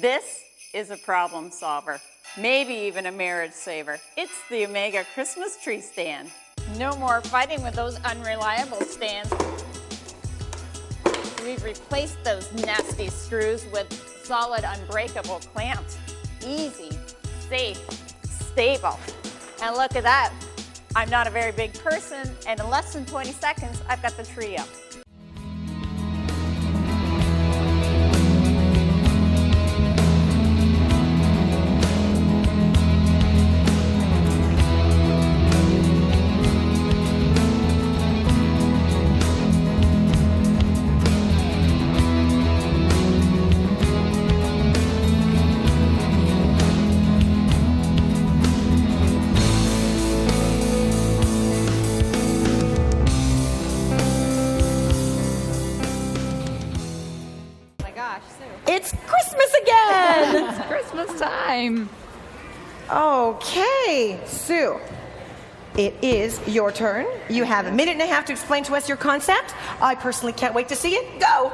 This is a problem solver, maybe even a marriage saver. It's the Omega Christmas tree stand. No more fighting with those unreliable stands. We've replaced those nasty screws with solid, unbreakable clamps. Easy, safe, stable. And look at that. I'm not a very big person, and in less than 20 seconds, I've got the tree up. It's Christmas again! It's Christmas time. Okay, Sue, it is your turn. You have a minute and a half to explain to us your concept. I personally can't wait to see it. Go!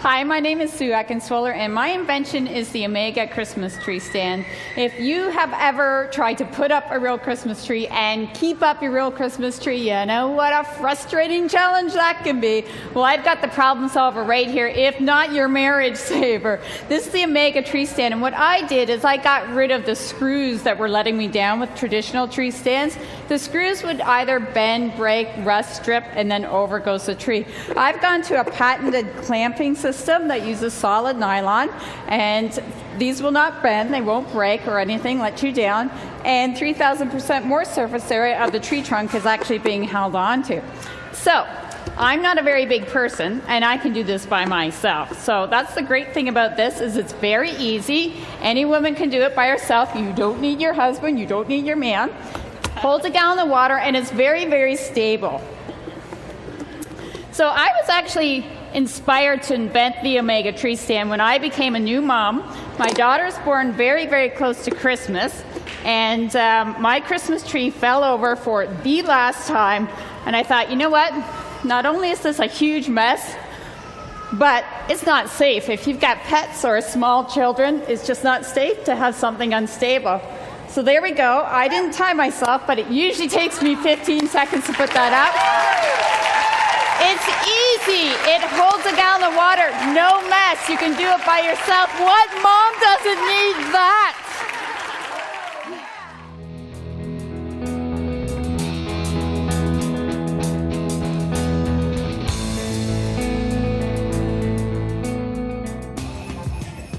Hi, my name is Sue Eckenschwiller, and my invention is the Omega Christmas tree stand. If you have ever tried to put up a real Christmas tree and keep up your real Christmas tree, you know what a frustrating challenge that can be. Well, I've got the problem solver right here, if not your marriage saver. This is the Omega tree stand, and what I did is I got rid of the screws that were letting me down with traditional tree stands. The screws would either bend, break, rust, strip, and then over goes the tree. I've gone to a patented clamping system that uses solid nylon, and these will not bend, they won't break or anything, let you down, and 3,000% more surface area of the tree trunk is actually being held on to. So, I'm not a very big person, and I can do this by myself. So that's the great thing about this, is it's very easy. Any woman can do it by herself. You don't need your husband, you don't need your man. Holds a gallon of water, and it's very, very stable. So I was actually inspired to invent the Omega tree stand when I became a new mom. My daughter's born very, very close to Christmas, and my Christmas tree fell over for the last time, and I thought, you know what? Not only is this a huge mess, but it's not safe. If you've got pets or small children, it's just not safe to have something unstable. So there we go. I didn't time myself, but it usually takes me 15 seconds to put that up. It's easy. It holds a gallon of water. No mess. You can do it by yourself. What mom doesn't need that?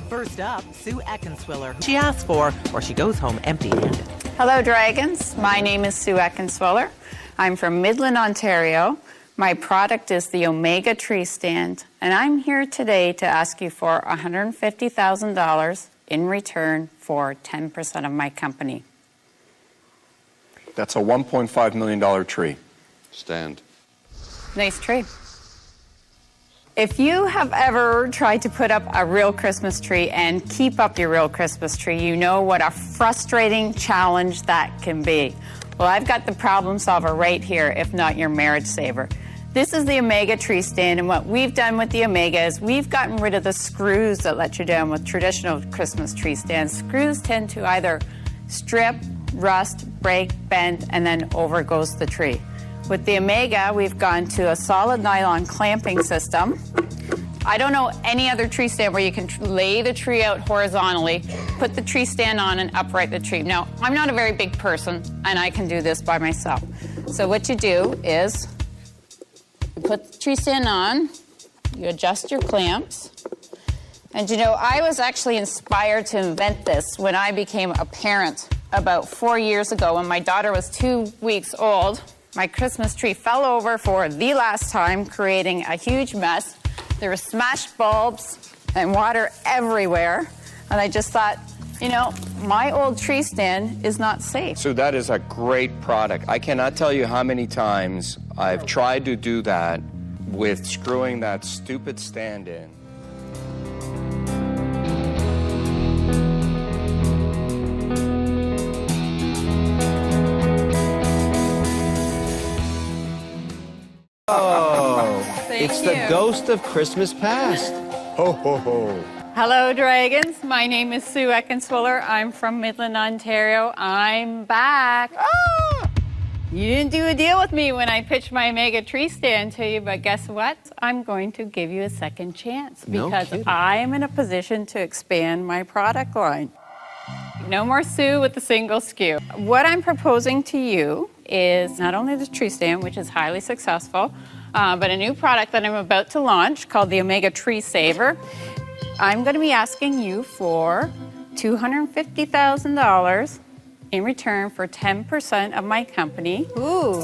First up, Sue Eckenschwiller. She asks for, or she goes home empty-handed. Hello, Dragons. My name is Sue Eckenschwiller. I'm from Midland, Ontario. My product is the Omega tree stand, and I'm here today to ask you for $150,000 in return for 10% of my company. That's a $1.5 million tree. Stand. Nice tree. If you have ever tried to put up a real Christmas tree and keep up your real Christmas tree, you know what a frustrating challenge that can be. Well, I've got the problem solver right here, if not your marriage saver. This is the Omega tree stand, and what we've done with the Omega is we've gotten rid of the screws that let you down with traditional Christmas tree stands. Screws tend to either strip, rust, break, bend, and then over goes the tree. With the Omega, we've gone to a solid nylon clamping system. I don't know any other tree stand where you can lay the tree out horizontally, put the tree stand on, and upright the tree. Now, I'm not a very big person, and I can do this by myself. So what you do is you put the tree stand on, you adjust your clamps, and you know, I was actually inspired to invent this when I became a parent about 4 years ago when my daughter was 2 weeks old. My Christmas tree fell over for the last time, creating a huge mess. There were smashed bulbs and water everywhere. And I just thought, you know, my old tree stand is not safe. So that is a great product. I cannot tell you how many times I've tried to do that with screwing that stupid stand in. It's the ghost of Christmas past. Ho, ho, ho. Hello, Dragons. My name is Sue Eckenswiller. I'm from Midland, Ontario. I'm back. You didn't do a deal with me when I pitched my Omega tree stand to you, but guess what? I'm going to give you a second chance because I am in a position to expand my product line. No more Sue with the single SKU. What I'm proposing to you is not only the tree stand, which is highly successful, but a new product that I'm about to launch called the Omega Tree Saver. I'm going to be asking you for $250,000 in return for 10% of my company. Ooh.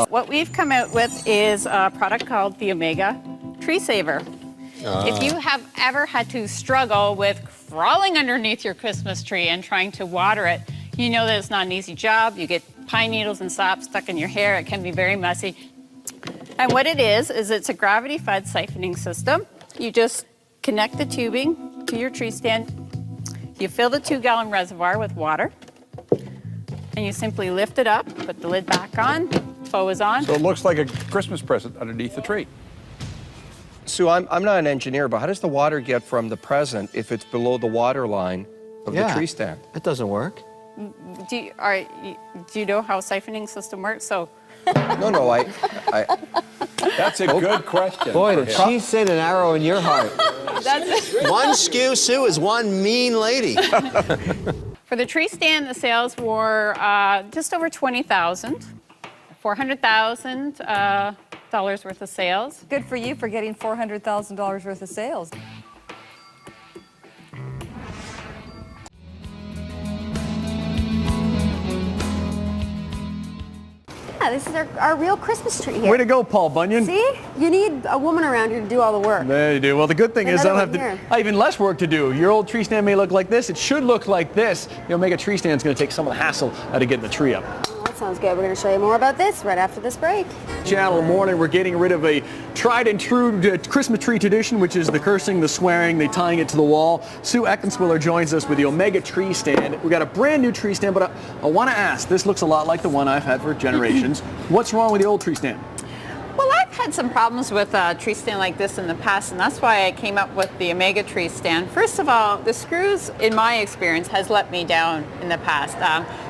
What we've come out with is a product called the Omega Tree Saver. If you have ever had to struggle with crawling underneath your Christmas tree and trying to water it, you know that it's not an easy job. You get pine needles and sap stuck in your hair. It can be very messy. And what it is it's a gravity-fed siphoning system. You just connect the tubing to your tree stand. You fill the 2-gallon reservoir with water. And you simply lift it up, put the lid back on, flow is on. So it looks like a Christmas present underneath the tree. Sue, I'm not an engineer, but how does the water get from the present if it's below the water line of the tree stand? It doesn't work. Do you know how siphoning system works? So, No, I That's a good question. Boy, did she send an arrow in your heart. that's One SKU, Sue, is one mean lady. for the tree stand, the sales were just over $20,000, $400,000 worth of sales. Good for you for getting $400,000 worth of sales. Yeah, this is our real Christmas tree here. Way to go, Paul Bunyan. See? You need a woman around here to do all the work. There you do. Well, the good thing is I don't have Another one to, I have even less work to do. Your old tree stand may look like this. It should look like this. The Omega tree stand is going to take some of the hassle out of getting the tree up. Well, that sounds good. We're going to show you more about this right after this break. Channel in the morning, we're getting rid of a tried and true Christmas tree tradition, which is the cursing, the swearing, the tying it to the wall. Sue Eckenswiller joins us with the Omega tree stand. We got a brand new tree stand, but I want to ask, this looks a lot like the one I've had for generations. What's wrong with the old tree stand? Well, I've had some problems with a tree stand like this in the past, and that's why I came up with the Omega tree stand. First of all, the screws, in my experience, has let me down in the past.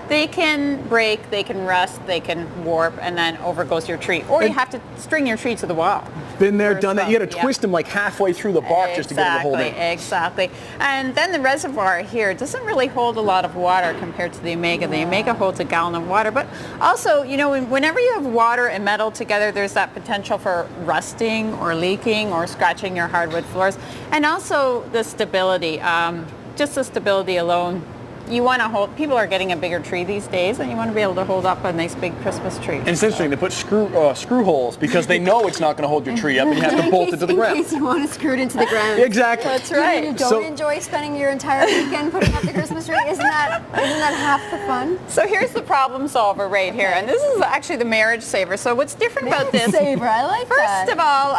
They can break, they can rust, they can warp, and then over goes your tree. Or you have to string your tree to the wall. Been there, done that. You got to twist them like halfway through the bark just to get them to hold in. Exactly. And then the reservoir here doesn't really hold a lot of water compared to the Omega. The Omega holds a gallon of water, but also, you know, whenever you have water and metal together, there's that potential for rusting or leaking or scratching your hardwood floors. And also the stability, just the stability alone. You want to hold, people are getting a bigger tree these days, and you want to be able to hold up a nice big Christmas tree. And it's interesting, they put screw holes because they know it's not going to hold your tree up and you have to bolt it to the ground. In case you want to screw it into the ground. Exactly. That's right. You don't enjoy spending your entire weekend putting up the Christmas tree? Isn't that half the fun? So here's the problem solver right here, and this is actually the marriage saver. So what's different about this? Saver, I like that. First of all,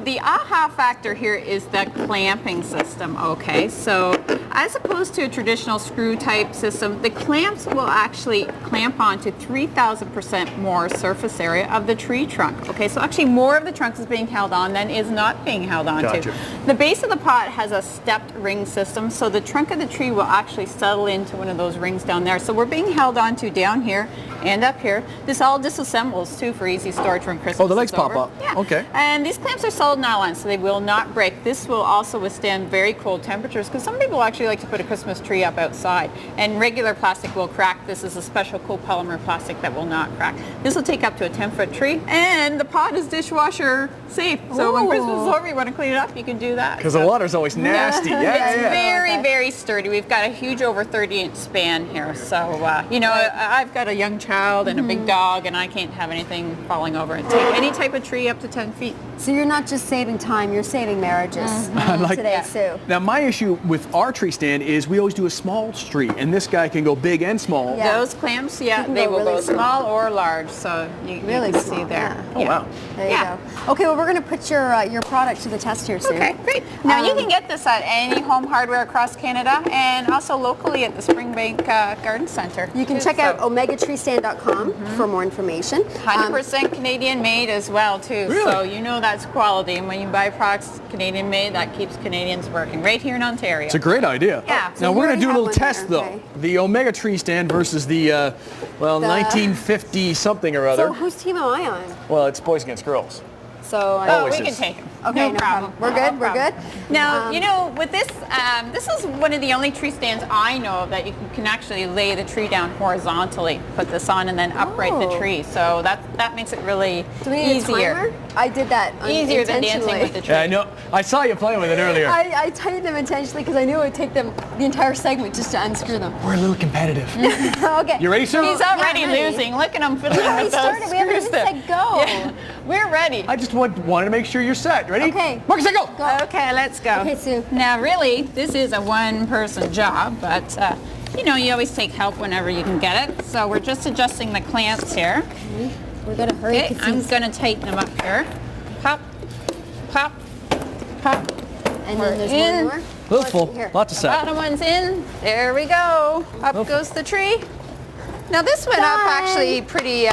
the aha factor here is the clamping system, okay? So as opposed to a traditional screw type system, the clamps will actually clamp onto 3,000% more surface area of the tree trunk, okay? So actually more of the trunk is being held on than is not being held on Gotcha. to. The base of the pot has a stepped ring system, so the trunk of the tree will actually settle into one of those rings down there. So we're being held onto down here and up here. This all disassembles too for easy storage when Christmas Oh, the legs is pop over. up. Yeah. Okay. And these clamps are solid nylon, so they will not break. This will also withstand very cold temperatures because some people actually like to put a Christmas tree up outside. And regular plastic will crack. This is a special copolymer plastic that will not crack. This will take up to a 10-foot tree, and the pot is dishwasher safe. So when Christmas is over, you want to clean it up, you can do that. Because the water's always nasty. Yeah, It's very, very sturdy. We've got a huge over 30-inch span here. So, you know, I've got a young child and a big dog, and I can't have anything falling over and take any type of tree up to 10 feet. So you're not just saving time, you're saving marriages like today, that. Sue. Now, my issue with our tree stand is we always do a small tree, and this guy can go big and small. Yeah. Those clamps, You yeah, can they go will really go small. small or large. So you Really can small, see there. yeah. Oh, wow. There you go. Okay, well, we're going to put your product to the test here, Sue. Okay, great. Now you can get this at any home hardware across Canada and also locally at the Springbank Garden Center. You can too, check out so- omegatreestand.com treestand.com for more information. 100% Canadian made as well too. Really? So you know that's quality. And when you buy products Canadian made, that keeps Canadians working right here in Ontario. It's a great idea. Yeah. So Now you we're going to already do a little have one test there, though. okay. The Omega tree stand versus the 1950 something or other. So whose team am I on? Well, it's boys against girls. So Oh, Always we is. can take them. Okay, no problem. We're good. No We're problem. good. Now, you know, with this, this is one of the only tree stands I know of that you can actually lay the tree down horizontally, put this on, and then upright the Oh. tree. So that makes it really Do we need easier. a timer? I did that Easier than dancing intentionally. with the tree. Yeah, I know. I saw you playing with it earlier. I tightened them intentionally because I knew it would take them the entire segment just to unscrew them. We're a little competitive. Okay. You ready, Sue? He's already Yeah, ready. losing. Look at him fiddling We already with those started. We haven't even screws said go. Yeah, we're ready. I just wanted to make sure you're set. Ready? Okay. Marcus, go. Go. Okay, let's go. Okay, Sue. Now, really, this is a one-person job, but you know, you always take help whenever you can get it. So we're just adjusting the clamps here. We're gonna hurry. Okay, 'cause I'm he's- going to tighten them up here. Pop, pop, pop. And we're then there's in. one more. Little full. Here. Lots of set. Bottom one's in. There we go. Up goes the tree. Now this went up Done. actually pretty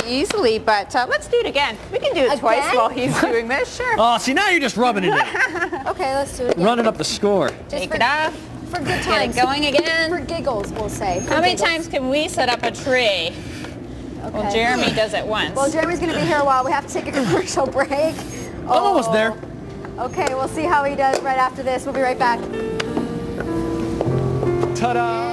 easily, but let's do it again. We can do it twice Again? while he's doing this. Sure. Oh, see, now you're just rubbing it in. Okay, let's do it again. Running up the score. Just Take for- it off. For good Get times. it going again. For giggles, we'll say. For How many giggles. times can we set up a tree? Well, Okay. Jeremy does it once. Well, Jeremy's gonna be here a while. We have to take a commercial break. I'm almost there. Okay, we'll see how he does right after this. We'll be right back. Ta-da!